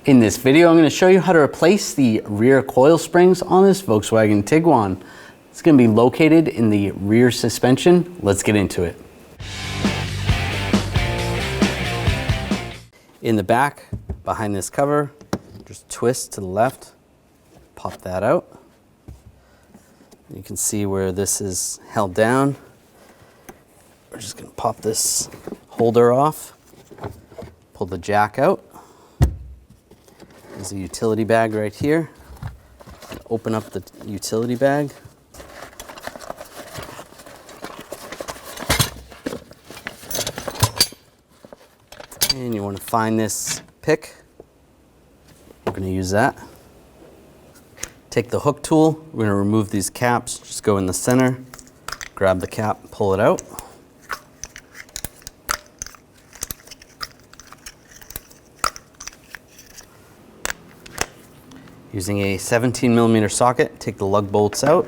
In this video, I'm going to show you how to replace the rear coil springs on this Volkswagen Tiguan. It's going to be located in the rear suspension. Let's get into it. In the back, behind this cover, just twist to the left, pop that out. You can see where this is held down. We're just going to pop this holder off, pull the jack out. There's a utility bag right here. Open up the utility bag. And you want to find this pick. We're going to use that. Take the hook tool. We're going to remove these caps. Just go in the center, grab the cap, pull it out. Using a 17mm socket, take the lug bolts out.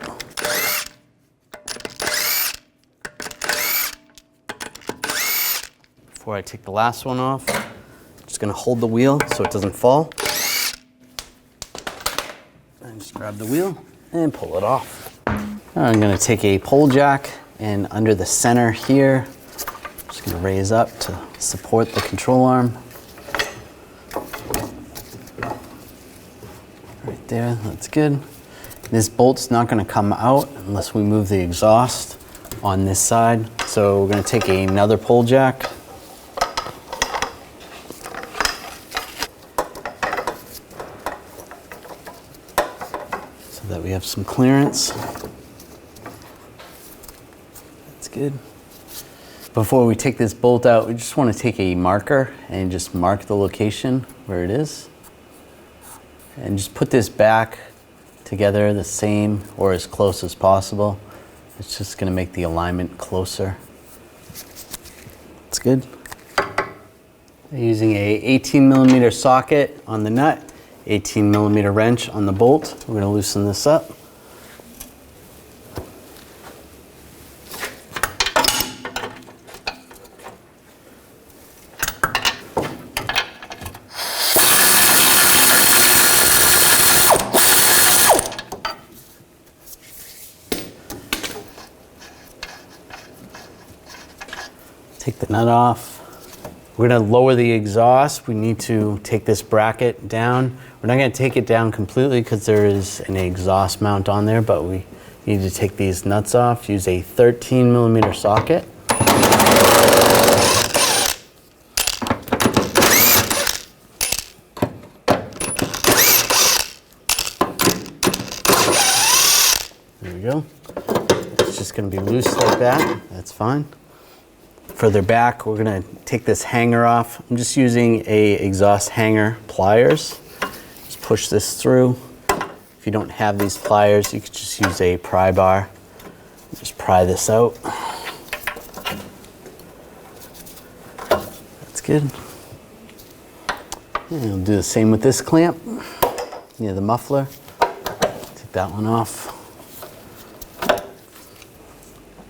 Before I take the last one off, I'm just going to hold the wheel so it doesn't fall. And just grab the wheel and pull it off. Now I'm going to take a pole jack and under the center here, I'm just going to raise up to support the control arm. Right there, that's good. This bolt's not going to come out unless we move the exhaust on this side. So we're going to take another pole jack. So that we have some clearance. That's good. Before we take this bolt out, we just want to take a marker and just mark the location where it is. And just put this back together the same or as close as possible. It's just going to make the alignment closer. It's good. Using a 18mm socket on the nut, 18mm wrench on the bolt, we're going to loosen this up. Take the nut off. We're going to lower the exhaust. We need to take this bracket down. We're not going to take it down completely because there is an exhaust mount on there, but we need to take these nuts off. Use a 13mm socket. There we go. It's just going to be loose like that. That's fine. Further back, we're going to take this hanger off. I'm just using a exhaust hanger pliers. Just push this through. If you don't have these pliers, you could just use a pry bar. Just pry this out. That's good. And we'll do the same with this clamp. Yeah, the muffler. Take that one off.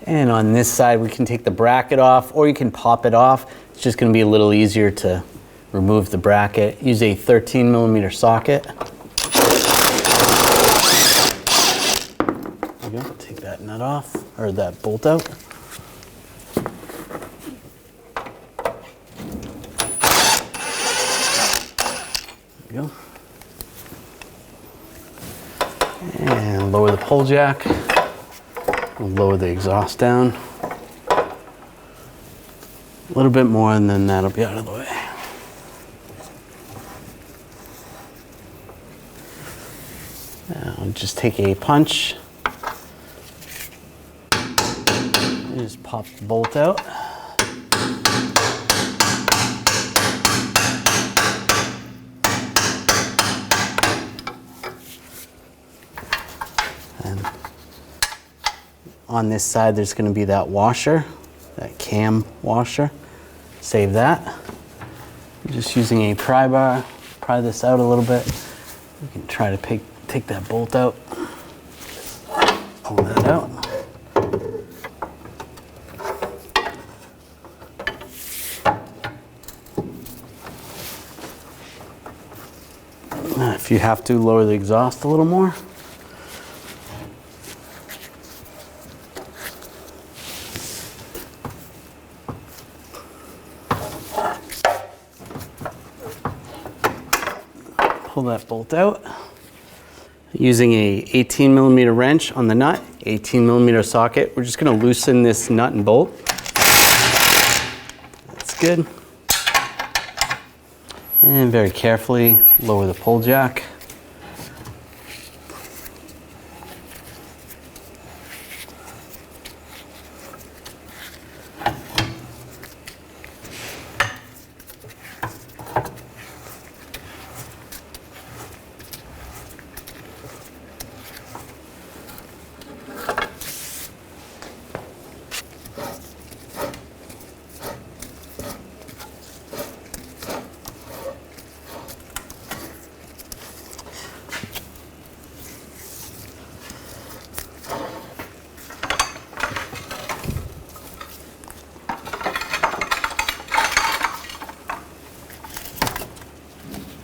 And on this side, we can take the bracket off, or you can pop it off. It's just going to be a little easier to remove the bracket. Use a 13mm socket. There you go. Take that nut off, or that bolt out. There you go. And lower the pole jack. We'll lower the exhaust down a little bit more, and then that'll be out of the way. Now just take a punch and just pop the bolt out. And on this side, there's going to be that washer, that cam washer. Save that. I'm just using a pry bar, pry this out a little bit. We can try to take that bolt out, pull that out. If you have to, lower the exhaust a little more. Pull that bolt out. Using a 18mm wrench on the nut, 18mm socket, we're just going to loosen this nut and bolt. That's good. And very carefully lower the pull jack.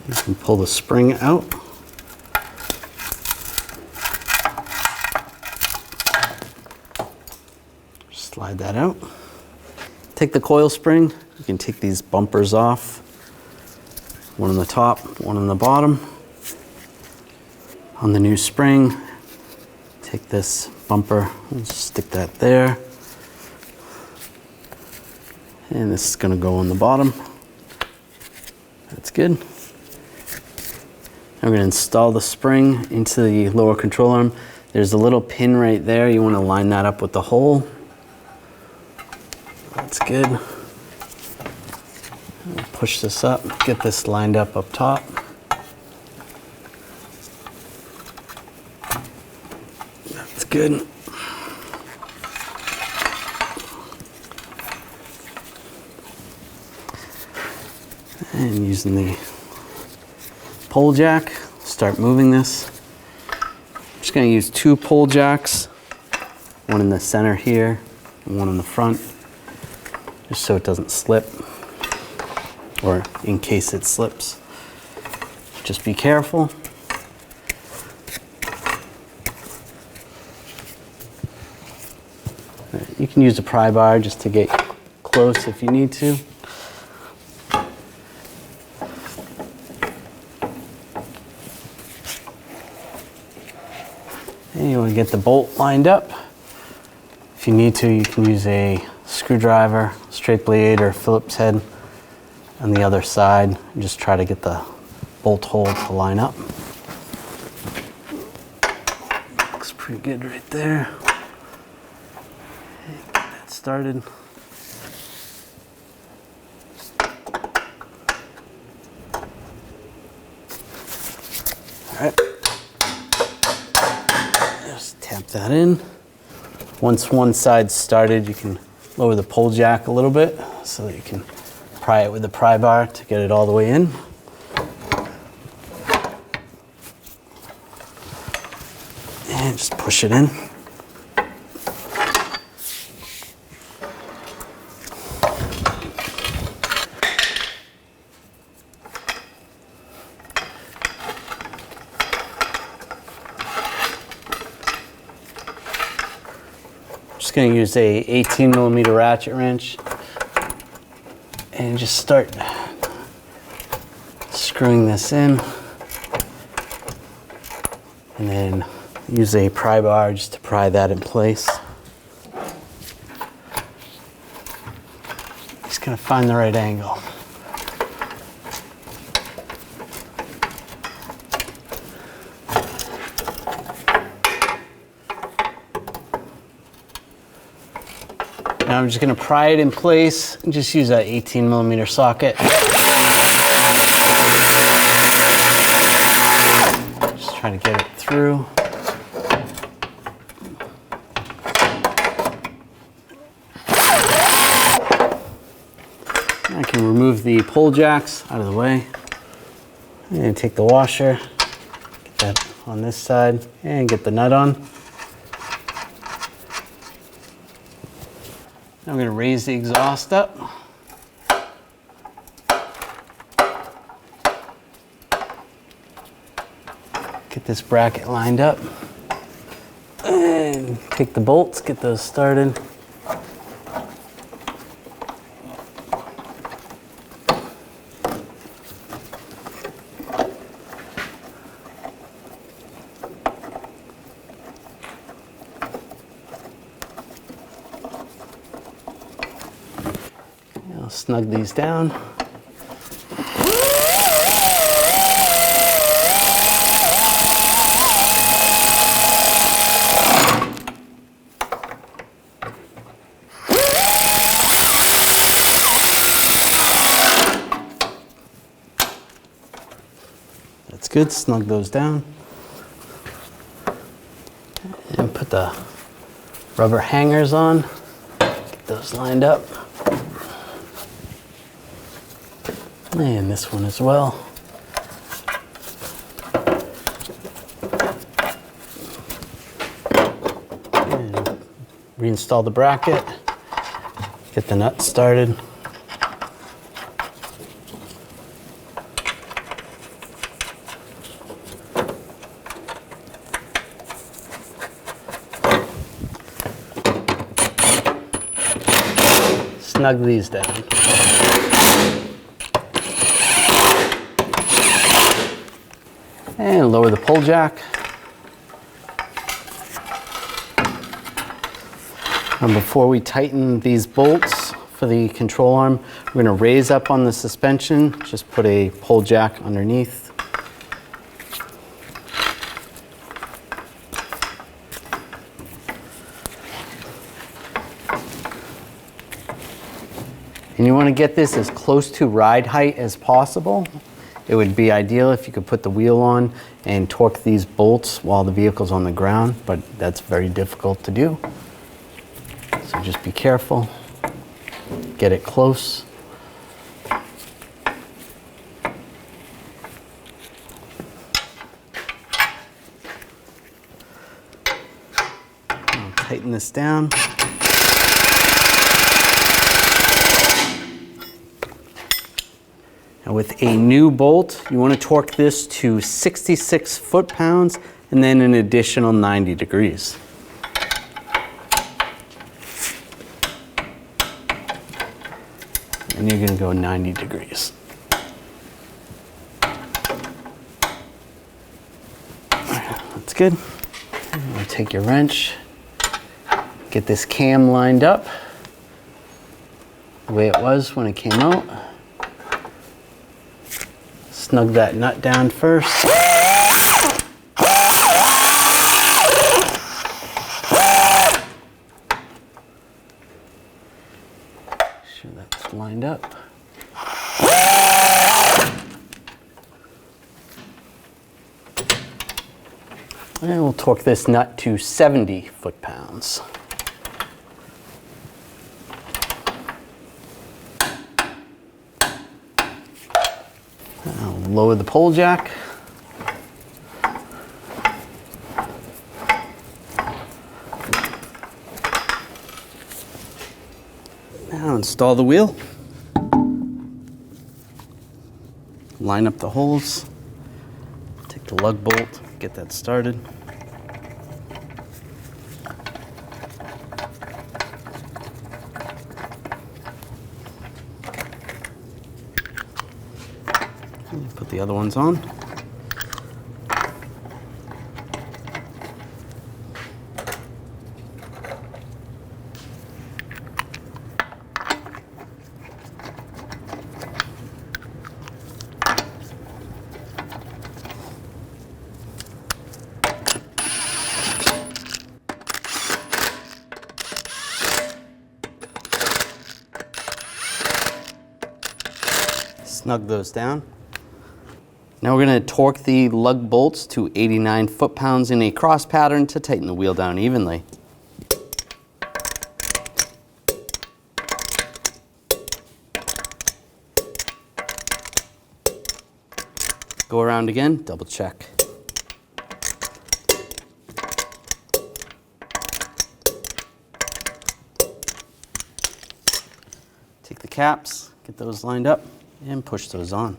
You can pull the spring out. Slide that out. Take the coil spring. You can take these bumpers off. One on the top, one on the bottom. On the new spring, take this bumper and stick that there. And this is going to go on the bottom. That's good. I'm going to install the spring into the lower control arm. There's a little pin right there. You want to line that up with the hole. That's good. I'll push this up, get this lined up top. That's good. And using the pull jack, start moving this. I'm just going to use 2 pull jacks, one in the center here and one in the front, just so it doesn't slip, or in case it slips. Just be careful. You can use a pry bar just to get close if you need to. And you want to get the bolt lined up. If you need to, you can use a screwdriver, straight blade, or Phillips head on the other side and just try to get the bolt hole to line up. Looks pretty good right there. Get that started. All right. Just tap that in. Once one side's started, you can lower the pull jack a little bit so that you can pry it with the pry bar to get it all the way in. And just push it in. Just going to use a 18mm ratchet wrench and just start screwing this in, and then use a pry bar just to pry that in place. Just going to find the right angle. Now I'm just going to pry it in place and just use that 18mm socket. Just trying to get it through. I can remove the pull jacks out of the way and take the washer, get that on this side, and get the nut on. I'm going to raise the exhaust up. Get this bracket lined up. And take the bolts, get those started. I'll snug these down. That's good, snug those down. And put the rubber hangers on, get those lined up. And this one as well. And reinstall the bracket, get the nut started. Snug these down. And lower the pull jack. And before we tighten these bolts for the control arm, we're going to raise up on the suspension. Just put a pull jack underneath. And you want to get this as close to ride height as possible. It would be ideal if you could put the wheel on and torque these bolts while the vehicle's on the ground, but that's very difficult to do. So just be careful, get it close. I'll tighten this down. Now with a new bolt, you want to torque this to 66 foot-pounds and then an additional 90 degrees. And you're going to go 90 degrees. That's good. You'll take your wrench, get this cam lined up the way it was when it came out. Snug that nut down first. Sure that's lined up. And we'll torque this nut to 70 foot-pounds. Lower the pole jack. Now install the wheel. Line up the holes. Take the lug bolt, get that started. Put the other ones on. Snug those down. Now we're going to torque the lug bolts to 89 foot-pounds in a cross pattern to tighten the wheel down evenly. Go around again, double check. Take the caps, get those lined up, and push those on.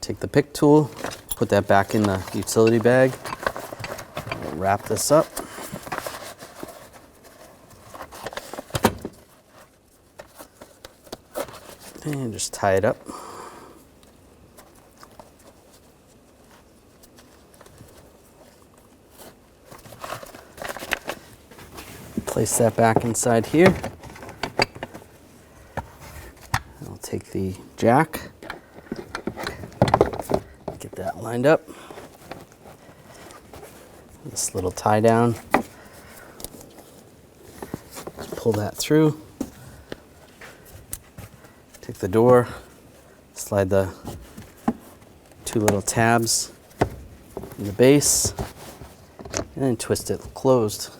Take the pick tool, put that back in the utility bag. We'll wrap this up. And just tie it up. Place that back inside here. I'll take the jack, get that lined up. This little tie down. Just pull that through. Take the door, slide the two little tabs in the base, and then twist it closed.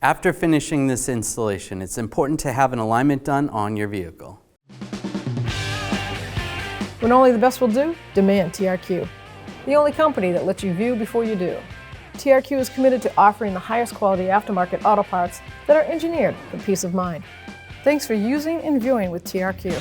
After finishing this installation, it's important to have an alignment done on your vehicle. When only the best will do, demand TRQ. The only company that lets you view before you do. TRQ is committed to offering the highest quality aftermarket auto parts that are engineered for peace of mind. Thanks for using and viewing with TRQ.